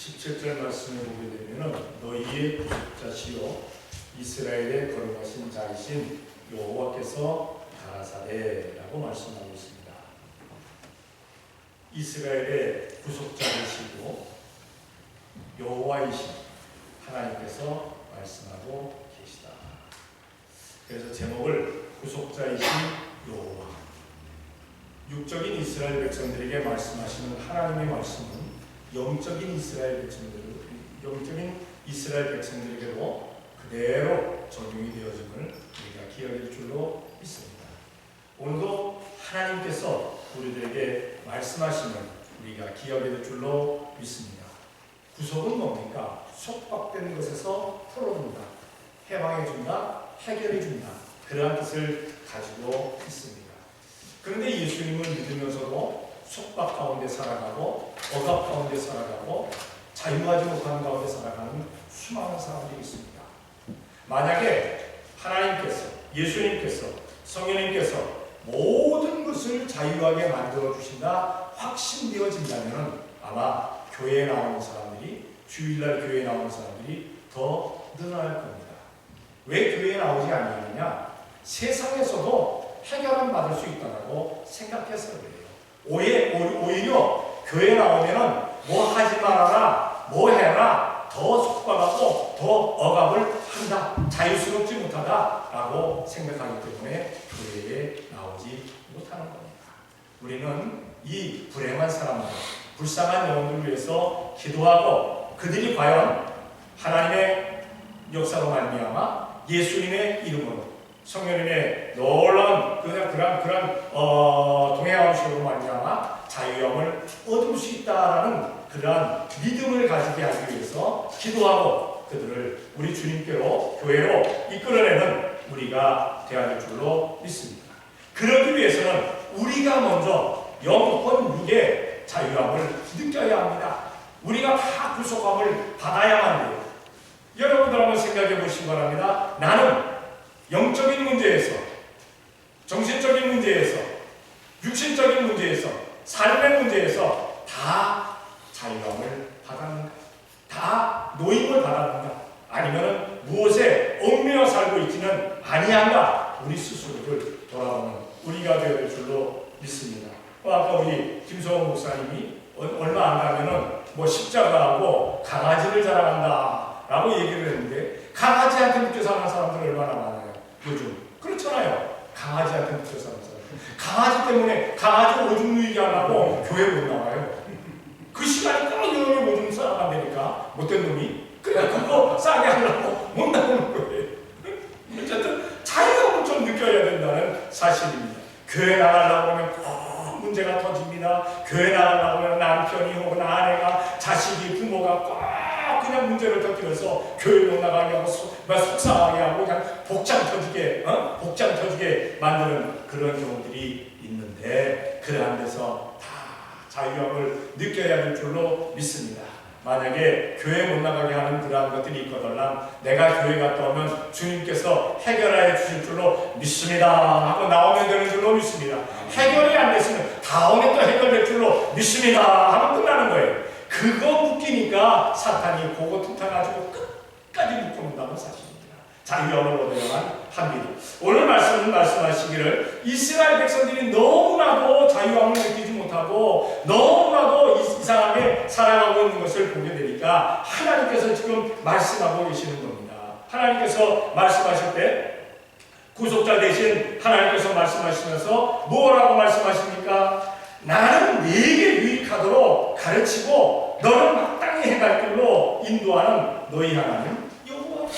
17절 말씀을 보게 되면 너희의 구속자시요 이스라엘의 거룩하신 자이신 여호와께서 가라사대라고 말씀하고 있습니다. 이스라엘의 구속자이시고 여호와이신 하나님께서 말씀하고 계시다. 그래서 제목을 구속자이신 여호와, 육적인 이스라엘 백성들에게 말씀하시는 하나님의 말씀은 영적인 이스라엘 백성들에게도 그대로 적용이 되어짐을 우리가 기억할 줄로 믿습니다. 오늘도 하나님께서 우리들에게 말씀하시는 우리가 기억해야 될 줄로 믿습니다. 구속은 뭡니까? 속박된 것에서 풀어준다, 해방해준다, 해결해준다, 그러한 뜻을 가지고 있습니다. 그런데 예수님을 믿으면서도 속박 가운데 살아가고 억압 가운데 살아가고 자유하지 못하는 가운데 살아가는 수많은 사람들이 있습니다. 만약에 하나님께서, 예수님께서, 성령님께서 모든 것을 자유하게 만들어 주신다 확신되어진다면 아마 교회에 나오는 사람들이, 주일날 교회에 나오는 사람들이 더 늘어날 겁니다. 왜 교회에 나오지 않느냐? 세상에서도 해결은 받을 수 있다고 생각해서 그래요. 오히려 교회 나오면은 뭐 하지 말아라, 뭐 해라, 더 속박하고 더 억압을 한다, 자유스럽지 못하다라고 생각하기 때문에 교회에 나오지 못하는 겁니다. 우리는 이 불행한 사람들, 불쌍한 영혼들을 위해서 기도하고 그들이 과연 하나님의 역사로 말미암아 예수님의 이름으로 성령님의 놀라운 그런 동행하심으로 말미암아 자유함을 얻을 수 있다라는 그러한 믿음을 가지게 하기 위해서 기도하고 그들을 우리 주님께로, 교회로 이끌어내는 우리가 되어야 할 줄로 믿습니다. 그러기 위해서는 우리가 먼저 영혼 육의 자유함을 느껴야 합니다. 우리가 다 구속함을 받아야만 돼요. 여러분들 한번 생각해 보시기 바랍니다. 나는 영적인 문제에서, 정신적인 문제에서, 육신적인 문제에서, 삶의 문제에서 다 자유함을 받았는가? 다 노임을 받았는가? 아니면 무엇에 얽매여 살고 있지는 아니한가? 우리 스스로를 돌아보는 우리가 되어야 될 줄로 믿습니다. 아까 우리 김성호 목사님이 얼마 안 가면은 뭐 십자가하고 강아지를 자랑한다 라고 얘기를 했는데, 강아지한테 묶여 사는 사람들 얼마나 많아요 요즘. 그렇잖아요. 강아지한테 묶여 사는 사람, 강아지 때문에 강아지 오줌 누이게 안 하고 교회 못 나와요. 그 시간에 딱 여름에 오줌 싸가면 되니까 못된 놈이 그냥 그거 싸게 하려고 못 나오는 거예요. 어쨌든 자유함을 좀 느껴야 된다는 사실입니다. 교회 나가려고 하면 문제가 터집니다. 교회 나가려고 하면 남편이 혹은 아내가, 자식이, 부모가 그냥 문제를 터뜨려서 교회 못 나가게 하고 속상하게 하고 그냥 복장 터지게 만드는 그런 경우들이 있는데, 그러한 데서 다 자유함을 느껴야 될 줄로 믿습니다. 만약에 교회 못 나가게 하는 그러한 것들이 있거든요, 내가 교회 갔다 오면 주님께서 해결해 주실 줄로 믿습니다 하고 나오면 되는 줄로 믿습니다. 해결이 안 됐으면 다음에 또 해결될 줄로 믿습니다 하면 끝나는 거예요. 그거 묶이니까 사탄이 그거 틈타가지고 끝까지 묶어놓는다는 사실입니다. 자유함을 얻어야만 합니다. 오늘 말씀하시기를 이스라엘 백성들이 너무나도 자유함을 느끼지 못하고 너무나도 이상하게 살아가고 있는 것을 보게 되니까 하나님께서 지금 말씀하고 계시는 겁니다. 하나님께서 말씀하실 때 구속자 대신 하나님께서 말씀하시면서 뭐라고 말씀하십니까? 나는 네게 유익하도록 가르치고 너를 마땅히 행할 길로 인도하는 너희 하나님 여호와.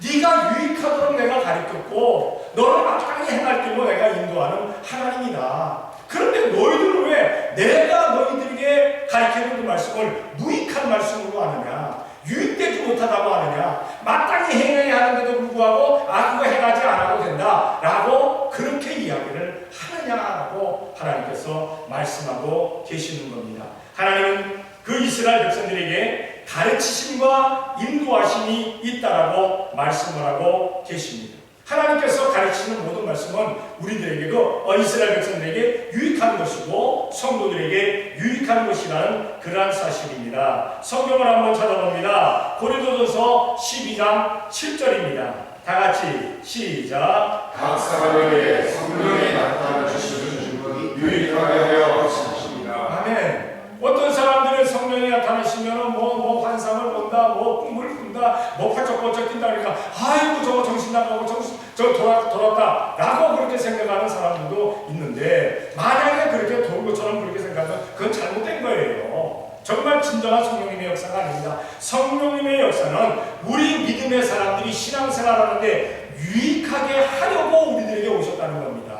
네가 유익하도록 내가 가르쳤고 너를 마땅히 행할 길로 내가 인도하는 하나님이다. 그런데 너희들은 왜 내가 너희들에게 가르치는 그 말씀을 무익한 말씀으로 하느냐, 유익되지 못하다고 하느냐, 마땅히 행해야 하는데도 불구하고 그거 행하지 않아도 된다 라고 그렇게 이야기를 하느냐라고 하나님께서 말씀하고 계시는 겁니다. 하나님은 그 이스라엘 백성들에게 가르치심과 인도하심이 있다라고 말씀을 하고 계십니다. 하나님께서 가르치시는 모든 말씀은 우리들에게도 이스라엘 백성들에게 유익한 것이고 성도들에게 유익한 것이라는 그러한 사실입니다. 성경을 한번 찾아봅니다. 고린도전서 12장 7절입니다. 다 같이 시작. 각 사람에게 성령이 나타나 주시는 증거이 유익하게 하여 하십니다. 아멘. 어떤 사람들은 성령이 나타나시면 뭐 환상을 본다, 뭐 꿈을 꾼다, 뭐 팔쩍팔쩍 뛴다 그러니까 아이고 저거 정신 나가고 저 돌았다 라고 그렇게 생각하는 사람들도 있는데, 만약에 그렇게 도는 것처럼 그렇게 생각하면 그건 잘못된 거예요. 정말 진정한 성령님의 역사가 아닙니다. 성령님의 역사는 우리 믿음의 사람들이 신앙생활하는데 유익하게 하려고 우리들에게 오셨다는 겁니다.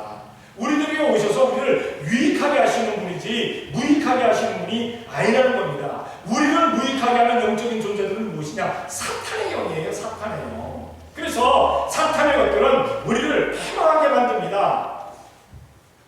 우리들에게 오셔서 우리를 유익하게 하시는 분이지 무익하게 하시는 분이 아니라는 겁니다. 우리를 무익하게 하는 영적인 존재들은 무엇이냐? 사탄의 영이에요. 사탄의 영. 그래서 사탄의 것들은 우리를 패망하게 만듭니다.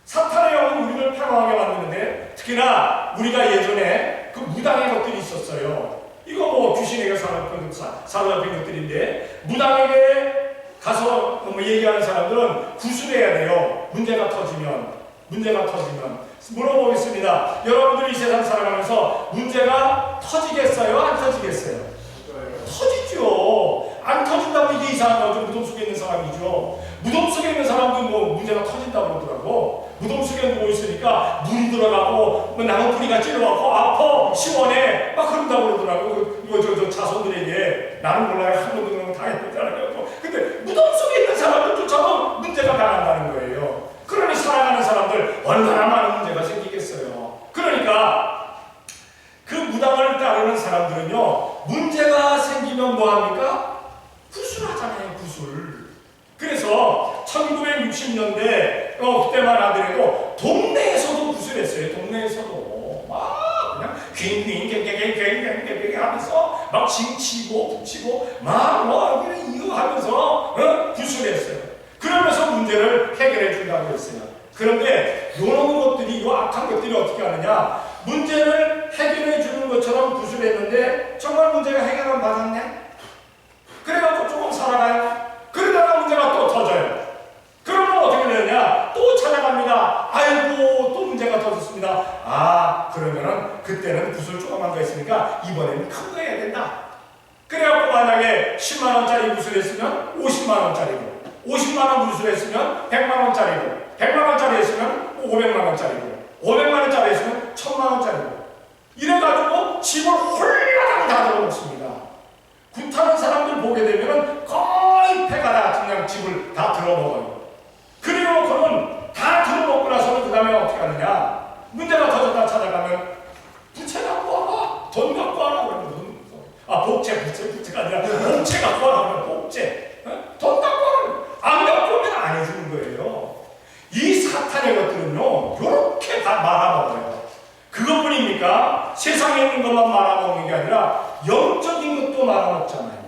사탄의 영은 우리를 패망하게 만드는데, 특히나 우리가 예전에 그 무당의 것들이 있었어요. 이거 뭐 귀신에게 사로잡힌 것들인데, 무당에게 가서 얘기하는 사람들은 구술해야 돼요. 문제가 터지면 물어보겠습니다. 여러분들이 이 세상 살아가면서 문제가 터지겠어요? 안 터지겠어요? 터지죠. 안 터진다고 이게 이상한 거죠. 무덤 속에 있는 사람이죠. 무덤 속에 있는 사람도 뭐 문제가 터진다고 그러더라고. 무덤 속에 누워 있으니까 물이 들어가고 나무뿌리가 찔러갖고 아파 시원해 막 그런다고 그러더라고. 저 자손들에게 나는 몰라요. 한 번도 그런 거 당했잖아요. 근데 무덤 속에 있는 사람들조차도 문제가 나간다는 거예요. 그러니 살아가는 사람들 얼마나 많은 문제가 생기겠어요. 그러니까 그 무당을 따르는 사람들은요, 문제가 생기면 뭐합니까? 구술하잖아요. 구술. 그래서 1960년대 그때만 하더라도 동네에서도 구술했어요. 동네에서도 막 그냥 괭괭 하면서 막 징치고 붙이고 막 이거 하면서 구술했어요. 그러면서 문제를 해결해 준다고 했어요. 그런데 요런 것들이, 요 악한 것들이 어떻게 하느냐? 문제를 해결해 주는 것처럼 구술했는데 정말 문제가 해결 안 받았네? 그래가지고 조금 살아가요. 그러다가 문제가 또 터져요. 그러면 어떻게 되느냐? 또 찾아갑니다. 아이고 또 문제가 터졌습니다. 그러면은 그때는 구슬 조그만 거 있으니까 이번에는 큰 거 해야 된다. 그래갖고 만약에 10만원짜리 구슬 했으면 50만원짜리고, 50만원 구슬 했으면 100만원짜리고, 100만원짜리 했으면 500만원짜리고, 500만원짜리 했으면 1000만원짜리고, 이래가지고 집을 홀라당 다 들어놓습니다. 굿하는 사람들 보게 되면은 거의 패가 그냥 집을 다 들어먹어요. 그리고는 다 들어먹고 나서는 그 다음에 어떻게 하느냐? 문제가 터졌다 찾아가면 부채 갖고 와라, 돈 갖고 와라 그러면 부채가 아니라 복채 갖고 와라 그러면 복채, 돈 갖고 와라, 안 갖고 오면 안 해주는 거예요. 이 사탄의 것들은요, 이렇게 다 말아먹어요. 그것뿐입니까? 세상에 있는 것만 말아먹는 게 아니라 영적인 것도 말아먹잖아요.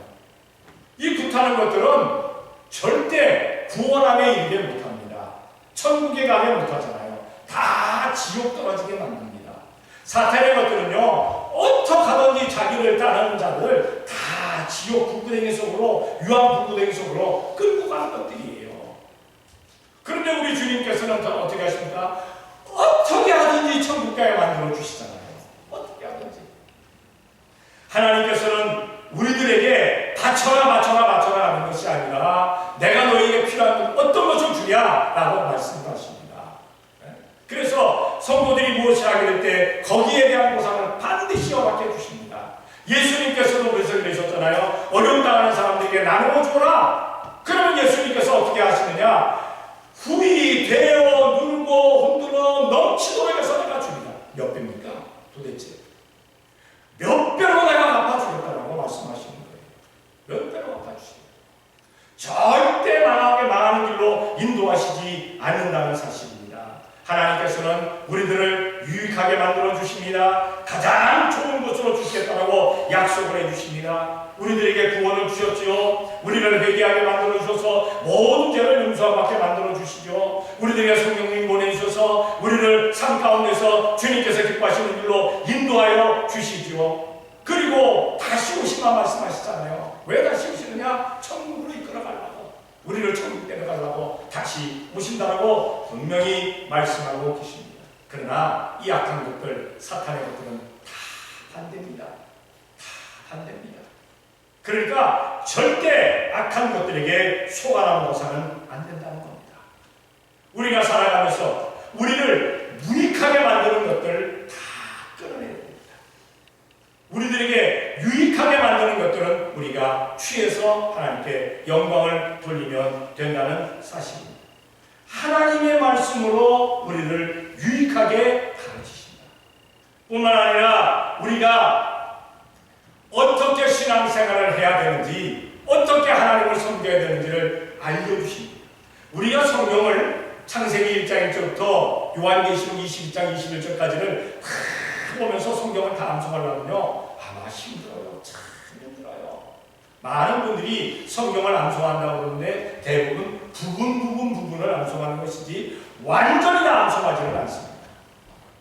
이 굿하는 것들은 절대 구원함에 이르게 못합니다. 천국에 가게 못하잖아요. 다 지옥 떨어지게 만듭니다. 사탄의 것들은요, 어떻게 하든지 자기를 따르는 자들을 다 지옥 불구덩이 속으로, 유황 불구덩이 속으로 끌고 가는 것들이에요. 그런데 우리 주님께서는 어떻게 하십니까? 어떻게 하든지 천국 가게 만들어 주시잖아요. 어떻게 하든지. 하나님께서는 우리들에게 바쳐라 하는 것이 아니라 내가 너에게 필요한 어떤 것을 주랴 라고 말씀하십니다. 그래서 성도들이 무엇을 하게 될 때 거기에 대한 보상을 반드시 허락해 주십니다. 예수님께서도 그래서 그러셨잖아요. 어려움 당하는 사람들에게 나누어 주라. 그러면 예수님께서 어떻게 하시느냐? 후이 되어 누르고 흔들어 넘치도록 해서 내가 줍니다. 몇 배입니까? 도대체 몇 배로 내가 갚아주겠다라고 말씀하시는 거예요. 몇 배로 갚아주십니다. 절대 망하는 길로 인도하시지 않는다는 사실입니다. 하나님께서는 우리들을 유익하게 만들어 주십니다. 가장 좋은 곳으로 주시겠다라고 약속을 해주십니다. 우리들에게 구원을 주셨지요. 우리를 회개하게 만들어 주셔서 모든 죄를 용서받게 만들어 주시죠. 우리들에게 성령님 보내주셔서 우리를 삶 가운데서 주님께서 기뻐하시는 길로 인도하여 주시지요. 그리고 다시 오시마 말씀하시잖아요. 왜 다시 오시느냐? 천국으로 이끌어 가려고. 우리를 천국 데려가려고 다시 오신다라고 분명히 말씀하고 계십니다. 그러나 이 악한 것들, 사탄의 것들은 다 반대입니다. 다 반대입니다. 그러니까 절대 악한 것들에게 속아나 먹어서는 안 된다는 겁니다. 우리가 살아가면서 우리를 무익하게 만드는 것들 다 끊어내야 됩니다. 우리들에게 유익하게 만드는 것들은 우리가 취해서 하나님께 영광을 돌리면 된다는 사실입니다. 하나님의 말씀으로 우리를 유익하게 가르치신다. 뿐만 아니라 우리가 어떻게 신앙생활을 해야 되는지, 어떻게 하나님을 섬겨야 되는지를 알려주십니다. 우리가 성경을 창세기 1장 1절부터 요한계시록 22장 21절까지를 다 보면서 성경을 다 암송하려면요, 아마 힘들어요. 참 힘들어요. 많은 분들이 성경을 암송한다고 그러는데 대부분 부분을 암송하는 것이지 완전히 다 암송하지는 않습니다.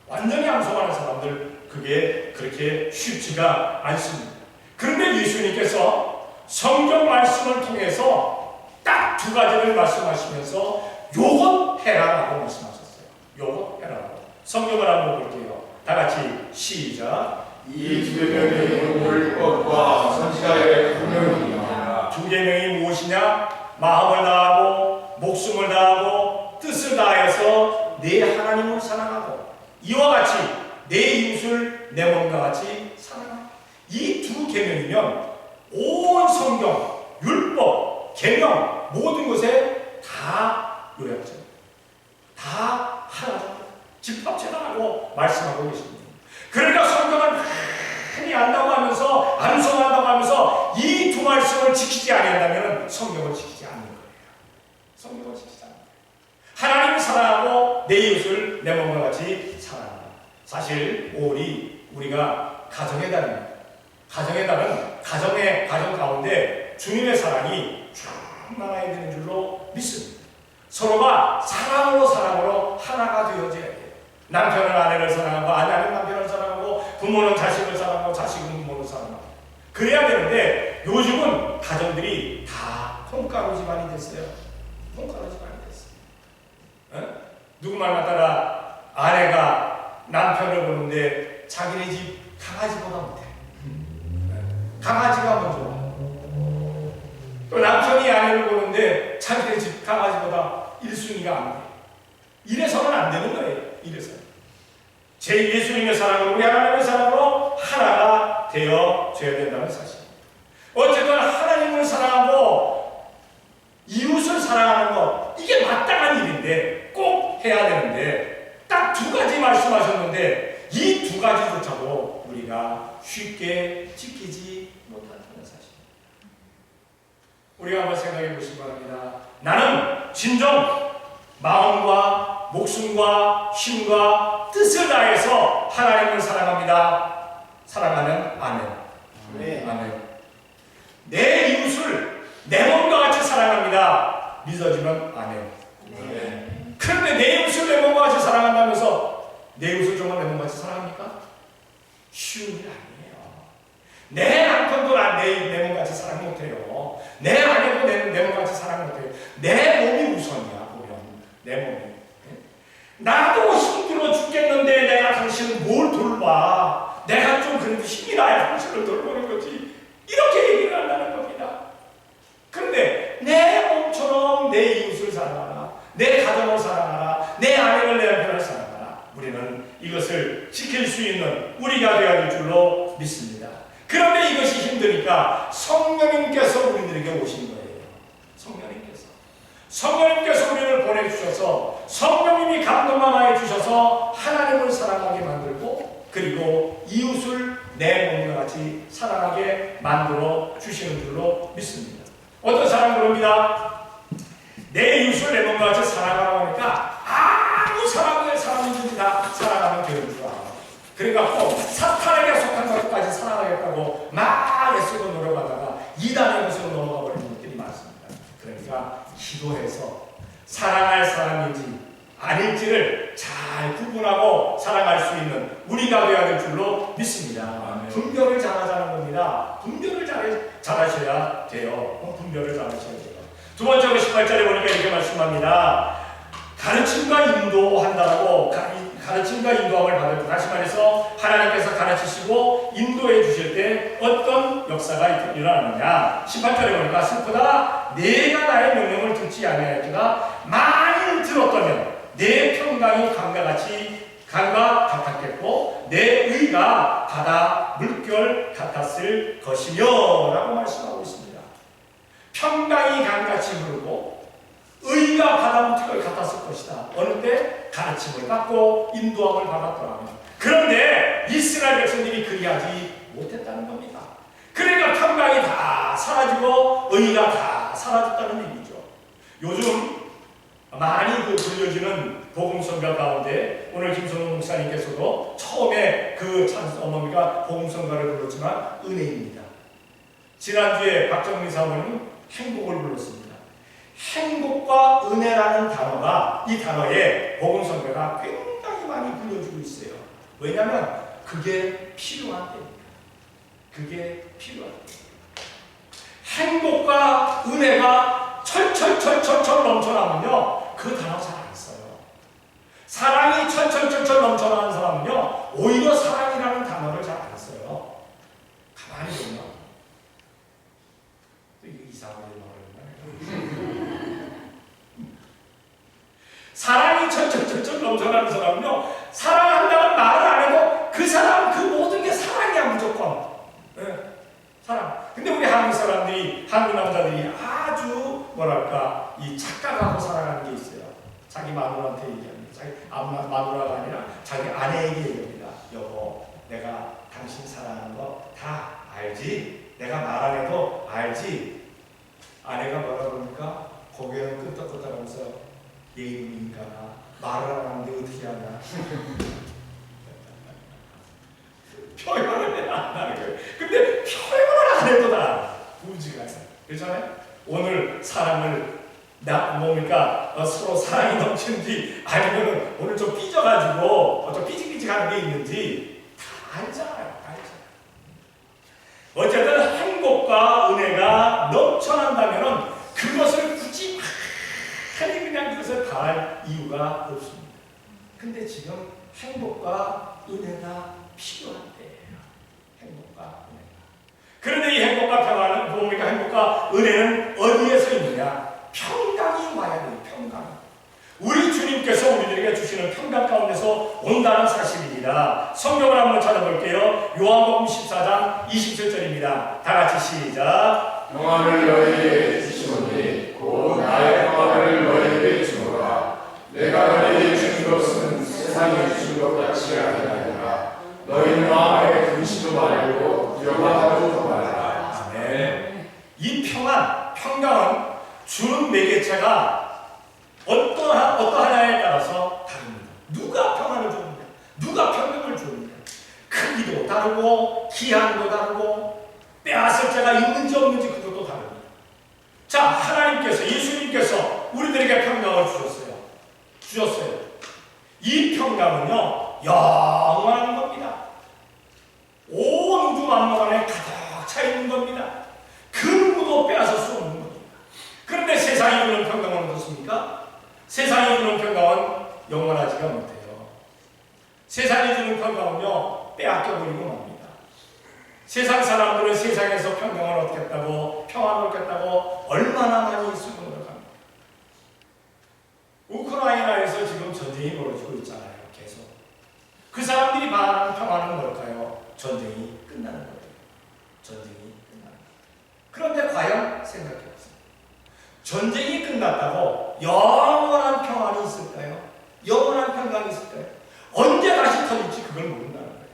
완전히 암송하는 사람들 그게 그렇게 쉽지가 않습니다. 그런데 예수님께서 성경 말씀을 통해서 딱 두 가지를 말씀하시면서 요것 해라라고 말씀하셨어요. 요것 해라라고. 성경을 한번 볼게요. 다 같이 시작. 이 두 계명이 옳은 것과 선지자의 분명이니라. 두 계명이 무엇이냐? 마음을 다하고 목숨을 다하고 뜻을 다하여서 내 하나님을 사랑하고 이와 같이 내 이웃을 내 몸과 같이 사랑하고. 이 두 계명이면 온 성경, 율법, 계명 모든 것에 다 요약됩니다. 다 하나죠. 집합체다라고 말씀하고 계십니다. 그러니까 성경을 많이 안다고 하면서 암송한다고 하면서 이 두 말씀을 지키지 아니한다면 성경을 지키지 않는 거예요. 성경을 지키지 않는 거예요. 하나님을 사랑하고 내 이웃을 내 몸과 같이 사랑한다. 사실 5월이 우리가 가정의 달입니다. 가정의 달은 가정 가운데 주님의 사랑이 충만해야 되는 줄로 믿습니다. 서로가 사랑으로 하나가 되어져야 돼요. 남편은 아내를 사랑하고 아내는 남편을 사랑하고 부모는 자식을 사랑하고 자식은 부모를 사랑하고 그래야 되는데 요즘은 가정들이 다 콩가루 집안이 됐어요. 콩가루 집안이 됐어요. 누구 말 따라 아내가 남편을 보는데 자기네 집 강아지보다 못해. 강아지가 먼저. 또 남편이 아내를 보는데 자기네 집 강아지보다 1순위가 안 돼. 이래서는 안 되는 거예요. 이래서. 제 예수님의 사랑으로 우리 하나님의 사랑으로 하나가 되어져야 된다는 사실. 어쨌든 하나님을 사랑하고 이웃을 사랑하는 것 이게 마땅한 일인데 꼭 해야 되는데 딱 두 가지 말씀하셨는데 이 두 가지조차도 우리가 쉽게 지키지 못한다는 사실입니다. 우리가 한번 생각해 보시기 바랍니다. 나는 진정 마음과 목숨과 힘과 뜻을 다해서 하나님을 사랑합니다. 사랑하는 아멘. 네. 아멘. 내 이웃을 내 몸과 같이 사랑합니다. 믿어지면 아멘. 네. 그런데 내 이웃을 내 몸과 같이 사랑한다면서 내 이웃을 정말 내 몸과 같이 사랑합니까? 쉬운 일 아니에요. 내 남편도 내 몸같이 사랑 못해요. 내 아내도 내 몸같이 사랑 못해요. 내 몸이 우선이야. 보면 내 몸이. 나도 힘들어 죽겠는데 내가 당신을 뭘 돌봐. 내가 좀 그래도 힘이 나야 당신을 돌보는 거지. 이렇게 얘기를 한다는 겁니다. 그런데 내 몸처럼 내 이웃을 사랑하라. 내 가정을 사랑하라. 내 아내를 내 남편을 사랑하라. 우리는 이것을 지킬 수 있는 우리가 되어야 될 줄로 믿습니다. 그런데 이것이 힘드니까 성령님께서 우리들에게 오신 거예요. 성령님께서 우리를 보내주셔서 성령님이 감동하여 주셔서 하나님을 사랑하게 만들고 그리고 이웃을 내 몸과 같이 사랑하게 만들어 주시는 줄로 믿습니다. 어떤 사람은 그럽니다. 내 이웃을 내 몸과 같이 사랑하라고 하니까 아무 사람인지 다 사랑하면 되는 줄 알아. 그러니까 사탄에게 속한 것까지 사랑하겠다고 막 애쓰고 노력하다가 이단의 것으로 넘어가 버리는 것들이 많습니다. 그러니까 기도해서 사랑할 사람인지 아닐지를 잘 구분하고 사랑할 수 있는 우리가 되어야 될 줄로 믿습니다. 분별을 잘하자는 겁니다. 분별을 잘하셔야 돼요. 분별을 잘하셔야 돼요. 두 번째로 18절에 보니까 이렇게 말씀합니다. 가르침과 인도한다라고 가르침과 인도함을 받을 때, 다시 말해서 하나님께서 가르치시고 인도해 주실 때 어떤 역사가 일어나느냐. 18절에 보니까 슬프다 내가 나의 명령을 듣지 아니하였다가 만일 들었다면 내 평강이 강과 같았겠고 내 의가 바다 물결 같았을 것이며 라고 말씀하고 있습니다. 평강이 강같이 흐르고 의가 바다 물결 같았을 것이다. 어느 때 가르침을 받고 인도함을 받았더라면. 그런데 이스라엘 백성들이 그리하지 못했다는 겁니다. 그러니까 평강이 다 사라지고 의가 다 사라졌다는 얘기죠. 요즘 많이 들려지는 복음성가 가운데 오늘 김성훈 목사님께서도 처음에 복음성가를 불렀지만 은혜입니다. 지난주에 박정민 사모님 행복을 불렀습니다. 행복과 은혜라는 단어가 이 단어에 복음성가가 굉장히 많이 불려지고 있어요. 왜냐하면 그게 필요한 때입니다. 그게 필요한 때입니다. 행복과 은혜가 철철철철철 넘쳐나면요 그 단어 잘 안 써요. 사랑이 철철철철 넘쳐나는 사람은요 오히려 사랑이라는 단어를 잘 안 써요. 가만히 보면 또 이상하게 말하는 사랑이 철철철철 넘쳐나는 사람은요 사랑한다는 말을 안 해도 그 사람 그 모든 게 사랑이야 무조건. 네. 사랑. 근데 우리 한국 사람들이, 한국 남자들이 아주 뭐랄까 이 착각하고 살아가는 게 있어요. 자기 마누라한테 얘기합니다. 자기 마누라가 아니라 자기 아내에게 얘기합니다. 여보, 내가 당신 사랑하는 거 다 알지? 내가 말 안 해도 알지? 아내가 뭐라 그러니까 고개를 끄덕끄덕하면서 얘 이름이 인간아 말을 안 하는데 어떻게 하냐? 표현을 안 하는 거예요. 근데 표현을 안 해도 다 무지가요. 그렇잖아요? 오늘 사랑을 서로 사랑이 넘치는지 아니면 오늘 좀 삐져가지고 좀 삐직삐직하는 게 있는지 다 알잖아요. 어쨌든 행복과 은혜가 넘쳐난다면 그것을 굳이 그냥 그것을 바랄 이유가 없습니다. 근데 지금 행복과 은혜가 필요한 때예요. 행복과 은혜가. 그런데 이 행복과 평화는 뭡니까? 행복과 은혜는 어디에서 있느냐? 평강이 와야 돼요. 평강. 우리 주님께서 우리들에게 주시는 평강 가운데서 온다는 사실입니다. 성경을 한번 찾아볼게요. 요한복음 14장 27절입니다. 다 같이 시작. 평안을 너희에게 주시오니 곧 나의 평안을 너희에게 주노라. 내가 너희에게 주신 것은 세상이 주신 것 같이 아니하니라. 너희는 마음에 근심도 말고 두려워하지도 말라. 아멘. 이 평강은 주는 매개체가 어떠하냐에 따라서 다릅니다. 누가 평안을 줍니까? 누가 평강을 줍니까? 크기도 다르고 기한도 다르고 빼앗을 자가 있는지 없는지 그것도 다릅니다. 자, 하나님께서 예수님께서 우리들에게 평강을 주셨어요. 이 평강은요 영원한 겁니다. 온 우주 만물 안에 가득 차 있는 겁니다. 그 누구도 빼앗을 수 없는 겁니다. 그런데 세상이 주는 평강은 어떻습니까? 세상이 주는 평강은 영원하지가 못해요. 세상이 주는 평강은요 빼앗겨버리고 맙니다. 세상 사람들은 세상에서 평강을 얻겠다고 평안을 얻겠다고 얼마나 많이 수고를 합니다. 우크라이나에서 지금 전쟁이 벌어지고 있잖아요. 계속. 그 사람들이 바라는 평안은 뭘까요? 전쟁이 끝나는 거예요. 전쟁이 끝나는 거예요. 그런데 과연 생각해보세요. 전쟁이 끝났다고 영원한 평안이 있을까요? 영원한 평강이 있을까요? 언제 다시 터질지 그걸 모른다는 거예요.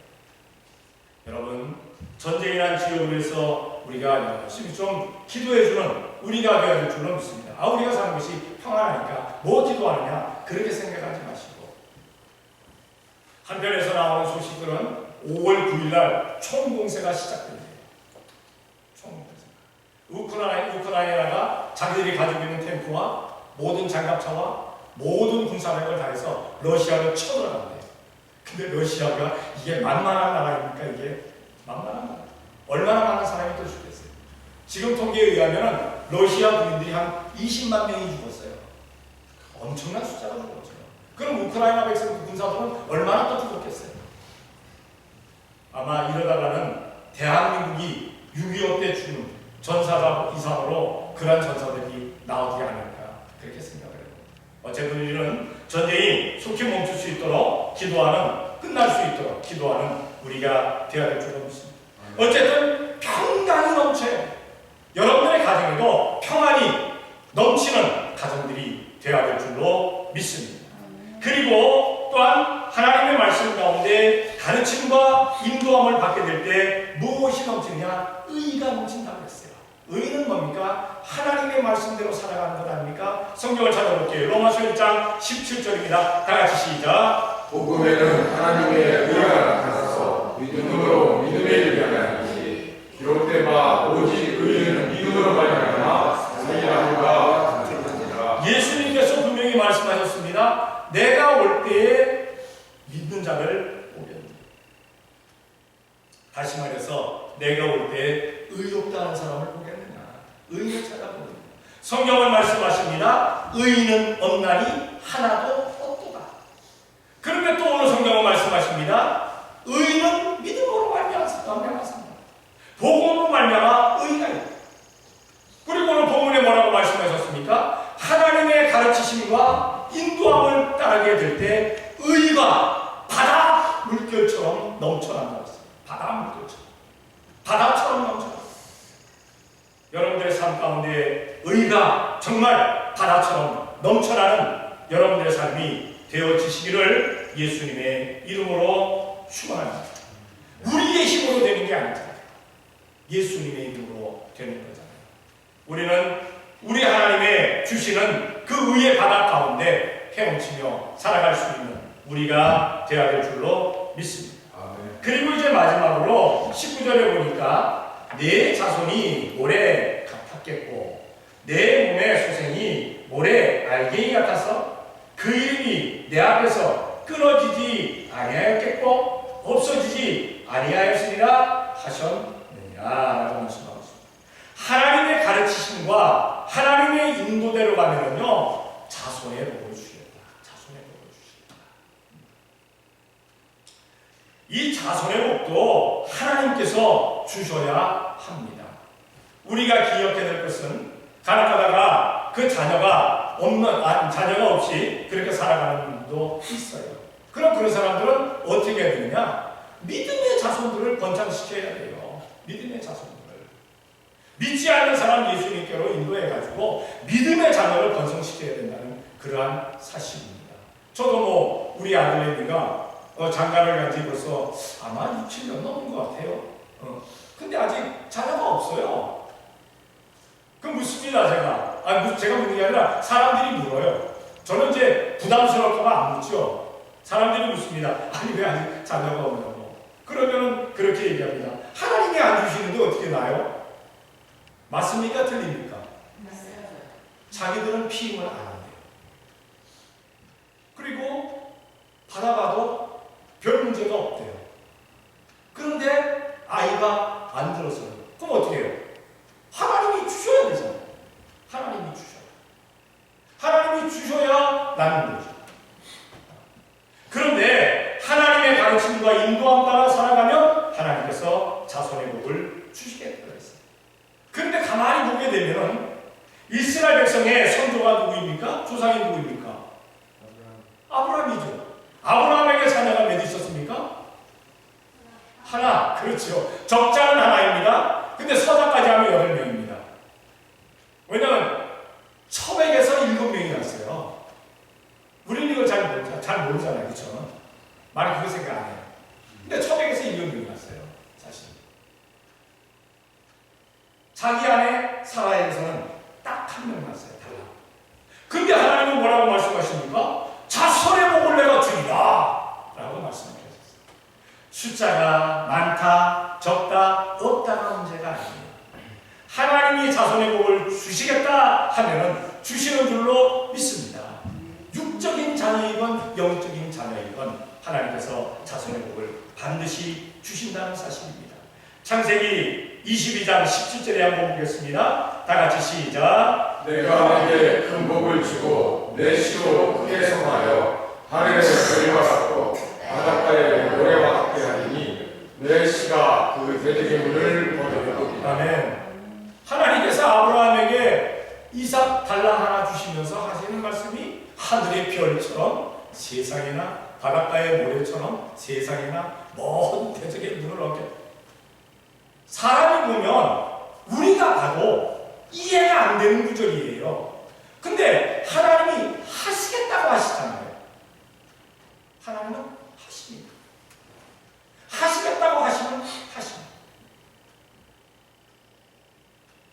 여러분, 전쟁이란 지역을 위해서 우리가 열심히 좀 기도해주는 우리가 되어야 될 줄로 믿습니다. 우리가 사는 것이 평안하니까 뭐 기도하느냐 그렇게 생각하지 마시고, 한편에서 나오는 소식들은 5월 9일날 총공세가 시작됩니다. 총공세. 우크라이나가 자기들이 가지고 있는 탱크와 모든 장갑차와 모든 군사력을 다해서 러시아를 쳐들어간대요. 근데 러시아가 이게 만만한 나라입니까? 이게 만만한 나라. 얼마나 많은 사람이 또 죽겠어요. 지금 통계에 의하면 러시아 군인들이 한 20만 명이 죽었어요. 엄청난 숫자가 죽었죠. 그럼 우크라이나 백성 군사들은 얼마나 더 죽었겠어요? 아마 이러다가는 대한민국이 6.25 때 죽은 전사자 이상으로 그런 전사들이 나오지 않을까 그렇게 생각해요. 어쨌든 우리는 전쟁이 속히 멈출 수 있도록 기도하는, 끝날 수 있도록 기도하는 우리가 되어야 될 줄로 믿습니다. 어쨌든 평강이 넘쳐요. 여러분들의 가정에도 평안이 넘치는 가정들이 되어야 될 줄로 믿습니다. 그리고 또한 하나님의 말씀 가운데 가르침과 인도함을 받게 될 때 무엇이 넘치느냐? 의가 넘친다고 했어요. 의는 뭡니까? 하나님의 말씀대로 살아가는 것 아닙니까? 성경을 찾아볼게요. 로마서 1장 17절입니다. 다 같이 시작. 복음에는 하나님의 의가 나타나서 믿음으로 믿음에 이르게 하나니 기록된 바 오직 의인은 믿음으로 말미암아 살리라 하니라. 예수님께서 분명히 말씀하셨습니다. 내가 올 때에 믿는 자를 보겠느냐. 다시 말해서 내가 올 때에 의롭다 하는 사람을 보겠느냐. 의인을 찾아보느냐. 성경을 말씀하십니다. 의인은 없나니 하나도 없도다. 그런데 또 오늘 성경은 말씀하십니다. 의인은 믿음으로 말미암았습니다. 복음으로 말미암아 의가 있다. 그리고 오늘 본문에 뭐라고 말씀하셨습니까? 하나님의 가르치심과 인도함을 따르게 될 때 의가 바다 물결처럼 넘쳐난다고 했어요. 바다 물결처럼. 바다처럼 넘쳐난다. 여러분들의 삶 가운데 의가 정말 바다처럼 넘쳐나는 여러분들의 삶이 되어지시기를 예수님의 이름으로 축원합니다. 우리의 힘으로 되는 게 아니잖아요. 예수님의 이름으로 되는 거잖아요. 우리는 우리 하나님의 주시는 그 의의 바다 가운데 헤엄치며 살아갈 수 있는 우리가 되어야 될 줄로 믿습니다. 그리고 이제 마지막으로 19절에 보니까 내 자손이 모래 같았겠고 내 몸의 소생이 모래 알갱이 같아서 그 이름이 내 앞에서 끊어지지 아니하였겠고 없어지지 아니하였으리라 하셨느니라 라고 말씀하고 있습니다. 하나님의 가르치심과 하나님의 인도대로 가면은요 자손의 복을 주시겠다. 자손의 복을 주시겠다. 이 자손의 복도 하나님께서 주셔야 합니다. 우리가 기억해야 될 것은 가나다가 그 자녀가 자녀가 없이 그렇게 살아가는 분도 있어요. 그럼 그런 사람들은 어떻게 해야 되느냐? 믿음의 자손들을 번창시켜야 돼요. 믿음의 자손들을. 믿지 않는 사람 예수님께로 인도해가지고 믿음의 자녀를 번성시켜야 된다는 그러한 사실입니다. 저도 우리 아들내미가 장가를 간 지 벌써 아마 6, 7년 넘은 것 같아요. 근데 아직 자녀가 없어요. 그럼 묻습니다, 제가. 제가 묻는 게 아니라 사람들이 물어요. 저는 이제 부담스러울까봐 안 묻죠. 사람들이 묻습니다. 아니, 왜 아직 자녀가 없냐고. 그러면은 그렇게 얘기합니다. 하나님이 안 주시는데 어떻게 나요? 맞습니까? 틀립니까? 맞아요. 자기들은 피임을 안 한대요. 그리고 받아봐도 별 문제가 없대요. 그런데 아이가 안 들었어요. 그럼 어떻게 해요? 하나님이 주셔야 되잖아요. 하나님이 주셔야. 하나님이 주셔야 나는 거죠. 그런데 하나님의 가르침과 인도함 따라 살아가면 하나님께서 자손의 복을 주시겠다고 했어요. 그런데 가만히 보게 되면 이스라엘 백성의 선조가 누구입니까? 조상이 누구입니까? 아브라함이죠. 아브라함에게 자녀가 몇 있었습니까? 하나. 그렇죠. 적자는 하나입니다. 근데 서자까지 하면 8명입니다. 왜냐하면 첨액에서 7명이 났어요. 우리는 이걸 잘 모르잖아요. 그렇죠? 많이 그거 생각 안 해요. 근데 첨액에서 7명이 났어요. 사실. 자기 안에 사라에서는 딱 한 명 났어요. 달라. 근데 하나님은 뭐라고 말씀하십니까? 자손의 복을 내가 주리라 라고 말씀하셨어요. 숫자가 많다, 적다, 없다가 문제가 아니에요. 하나님이 자손의 복을 주시겠다 하면은 주시는 줄로 믿습니다. 육적인 자녀이건 영적인 자녀이건 하나님께서 자손의 복을 반드시 주신다는 사실입니다. 창세기 22장 17절에 한번 보겠습니다. 다 같이 시작. 내가 내게 큰 복을 주고 내 시로 크게 성하여 하늘의 별과 같고 바닷가의 모래와 같게 하리니 내 시가 그 대대기물을 거두리로다. 아멘. 하나님께서 아브라함에게 이삭 달랑 하나 주시면서 하시는 말씀이 하늘의 별처럼 세상이나 바닷가의 모래처럼 세상이나 먼 대적의 눈을 얻게. 사람이 보면 우리가 봐도 이해가 안 되는 구절이에요. 근데 하나님이 하시겠다고 하시잖아요. 하나님은 하십니다. 하시겠다고 하시면 하십니다.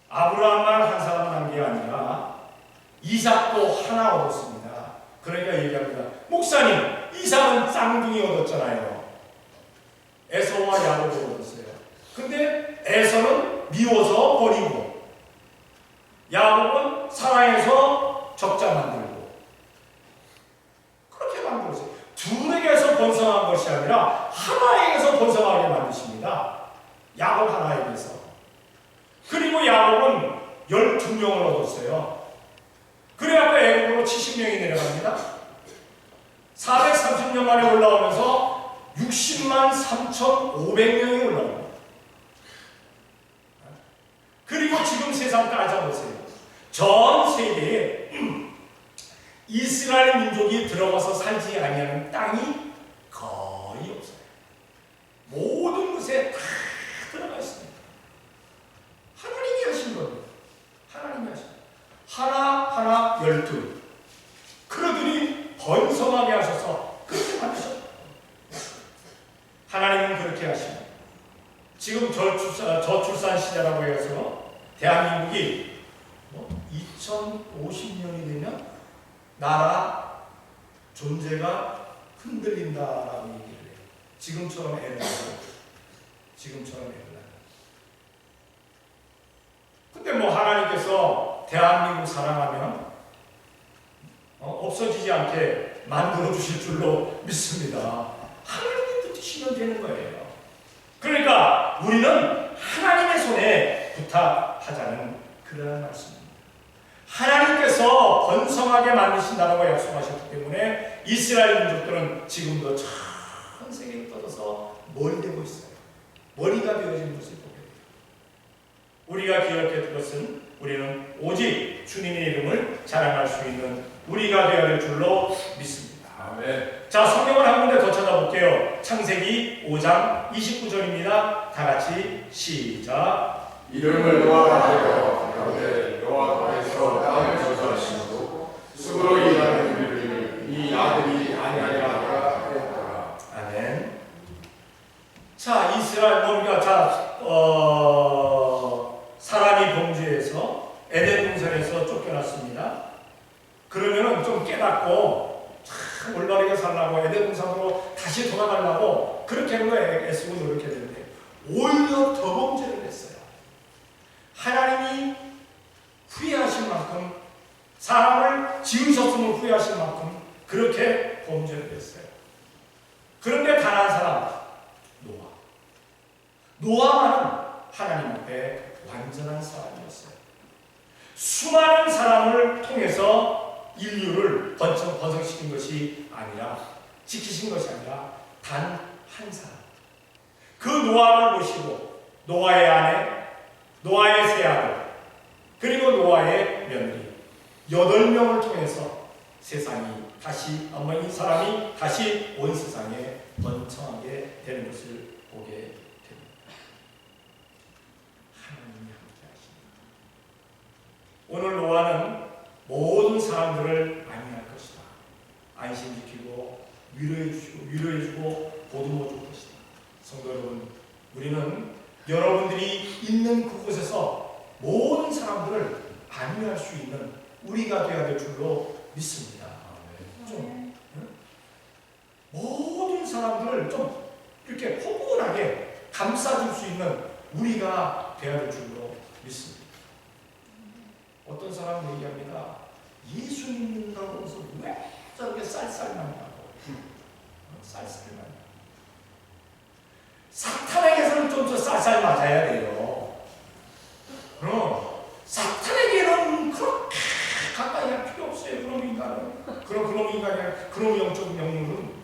아브라함만 한 사람 난 게 아니라 이삭도 하나 얻었습니다. 그러니까 얘기합니다. 목사님, 이삭은 쌍둥이 얻었잖아요. 에서와 야곱을 얻었어요. 근데 에서는 미워서 버리고 야곱은 사랑해서 적자 만들고 그렇게 만들었어요. 둘에게서 번성한 것이 아니라 하나에게서 번성하게 만드십니다. 야곱 하나에게서. 그리고 야곱은 12명을 얻었어요. 그래갖고 애굽으로 70명이 내려갑니다. 430년 만에 올라오면서 60만 3,500명이 올라옵니다. 그리고 지금 세상 따져보세요. 전 세계에 이스라엘 민족이 들어가서 살지 아니하는 땅이 거의 없어요. 모든 곳에 다 들어가 있습니다. 하나님이 하신 겁니다. 하나님이 하신 겁니다. 하나하나 12 그러더니 번성하게 하셔서 그렇게 만드셨다. 하나님은 그렇게 하십니다. 지금 저출산 시대라고 해서 대한민국이 2050년이 되면 나라 존재가 흔들린다라고 얘기를 해요. 지금처럼 애를 낳아요. 지금처럼 애를 낳아요. 근데 하나님께서 대한민국 사랑하면 없어지지 않게 만들어 주실 줄로 믿습니다. 하나님이 뜻이면 되는 거예요. 그러니까 우리는 하나님의 손에 부탁하자는 그런 말씀입니다. 하나님께서 번성하게 만드신다고 약속하셨기 때문에 이스라엘 민족들은 지금도 전 세계를 떠나서 머리 되고 있어요. 머리가 되어진 모습을 보게 돼요. 우리가 기억해야 될 것은 우리는 오직 주님의 이름을 자랑할 수 있는 우리가 되어야 될 줄로 믿습니다. 아멘. 자, 성경을 한 군데 더 찾아볼게요. 창세기 5장 29절입니다. 다 같이 시작. 이름을 노아하여 가로되 노아에서 땅을 저주하시고 숲으로 일하는 우리를 이 아들이 아니하리라 하였더라. 아멘. 자, 이스라엘 사람이 범죄해서 에덴 동산에서 쫓겨났습니다. 그러면은 좀 깨닫고 참 올바르게 살라고 에덴 동산으로 다시 돌아가려고 그렇게 애쓰고 노력했는데 오히려 더 범죄를 했어요. 하나님이 후회하신 만큼 사람을 지으셨음을 후회하신 만큼 그렇게 범죄를 했어요. 그런데 단 한 사람 노아만은 하나님 앞에 완전한 사람이었어요. 수많은 사람을 통해서 인류를 번성시킨 것이 아니라 지키신 것이 아니라 단 한 사람. 그 노아를 모시고 노아의 아내, 노아의 세 아들, 그리고 노아의 며느리 8명을 통해서 세상이 다시 이 사람이 다시 온 세상에 번창하게 되는 것을 보게 됩니다. 하나님이 함께 하십니다. 오늘 노아는 모든 사람들을 안위할 것이다. 안심시키고 위로해주고 보듬어 줄 것이다. 성도 여러분, 우리는 여러분들이 있는 그곳에서 모든 사람들을 안위할 수 있는 우리가 되어야 될 줄로 믿습니다. 좀 모든 사람들을 좀 이렇게 포근하게 감싸줄 수 있는 우리가 되어야 될 줄로 믿습니다. 어떤 사람은 얘기합니다. 예수 믿는다고 해서 왜 저렇게 쌀쌀맞냐고. 쌀쌀맞냐. 사탄에게서는 좀 더 쌀쌀 맞아야 돼요. 그럼 사탄 그놈의 영적 명령은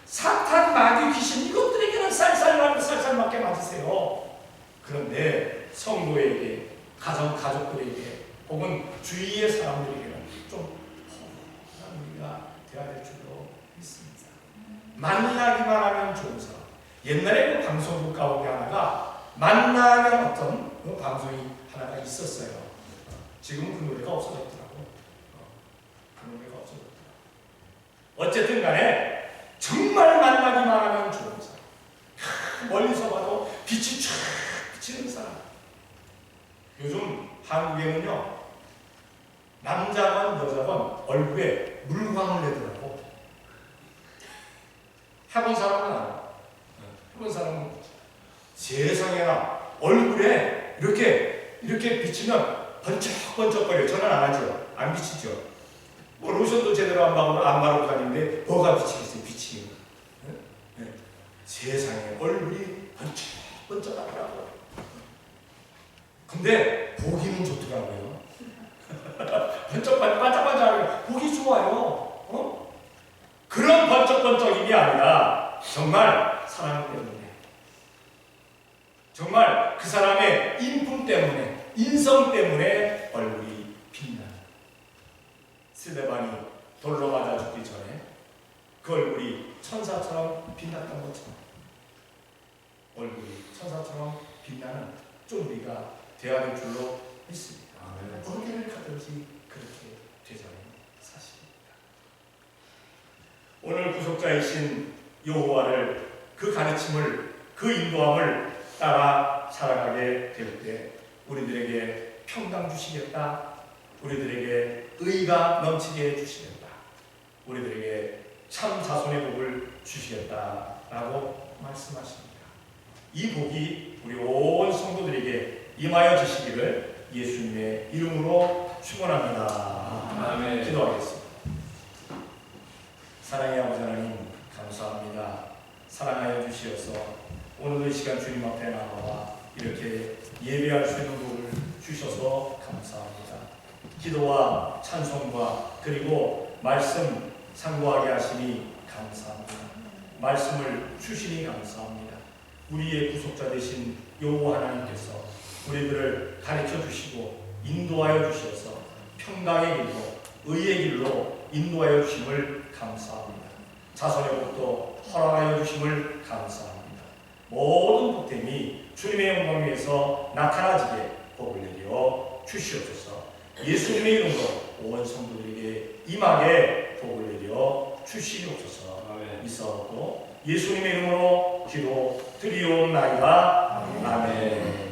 사탄, 마귀, 귀신 이것들에게는 쌀쌀 맞게 맞으세요. 그런데 성도에게, 가족들에게 혹은 주위의 사람들에게는 좀 우리가 돼야 될 줄로 믿습니다. 만나기만 하면 좋은 사람. 옛날에 그 방송국 가운데 하나가 만나면 어떤 그 방송이 하나가 있었어요. 지금은 그 노래가 없어졌더라고. 그 노래가 없어졌더라고. 어쨌든 간에 정말 만나기만 하면 좋은 사람. 멀리서 봐도 빛이 쫙 비치는 사람. 요즘 한국에는요, 남자건 여자건 얼굴에 물광을 내더라고. 해본 사람은 알아. 해본 사람은 세상에나 얼굴에 이렇게 비치면 번쩍번쩍거려. 저는 안 하죠. 안 비치죠. 뭐 로션도 제대로 안 바르고 다니는데 뭐가 비치겠어요? 비치는. 네? 세상에 얼굴이 번쩍번쩍하더라고요. 근데 보기는 좋더라고요. 반짝반짝하게 보기 좋아요. 그런 번쩍번쩍임이 아니라 정말 사랑 때문에, 정말 그 사람의 인품 때문에, 인성 때문에 얼굴이 빛나는. 스데반이 돌로 맞아 죽기 전에 그 얼굴이 천사처럼 빛났던 것처럼 얼굴이 천사처럼 빛나는 좀 우리가 되어야 될 줄로 믿습니다. 어디를 가든지 그렇게 되자는 사실입니다. 오늘 구속자이신 여호와를, 그 가르침을, 그 인도함을 따라 살아가게 될 때 우리들에게 평강 주시겠다. 우리들에게 의가 넘치게 해주시겠다. 우리들에게 참 자손의 복을 주시겠다라고 말씀하십니다. 이 복이 우리 온 성도들에게 임하여 주시기를 예수님의 이름으로 축원합니다. 아멘. 기도하겠습니다. 사랑의 아버지 하나님, 감사합니다. 사랑하여 주시어서 오늘도 이 시간 주님 앞에 나와 이렇게 예배할 수 있는 복을 주셔서 감사합니다. 기도와 찬송과 그리고 말씀 상고하게 하시니 감사합니다. 말씀을 주시니 감사합니다. 우리의 구속자 되신 여호와 하나님께서 우리들을 가르쳐 주시고 인도하여 주셔서 평강의 길로, 의의 길로 인도하여 주심을 감사합니다. 자손의 복도 허락하여 주심을 감사합니다. 모든 복됨이 주님의 영광 위에서 나타나지게 복을 내려 주시옵소서. 예수님의 이름으로 온 성도들에게 임하게 복을 내려 주시옵소서. 있어도 예수님의 이름으로 기도 드리옵나이다. 아멘.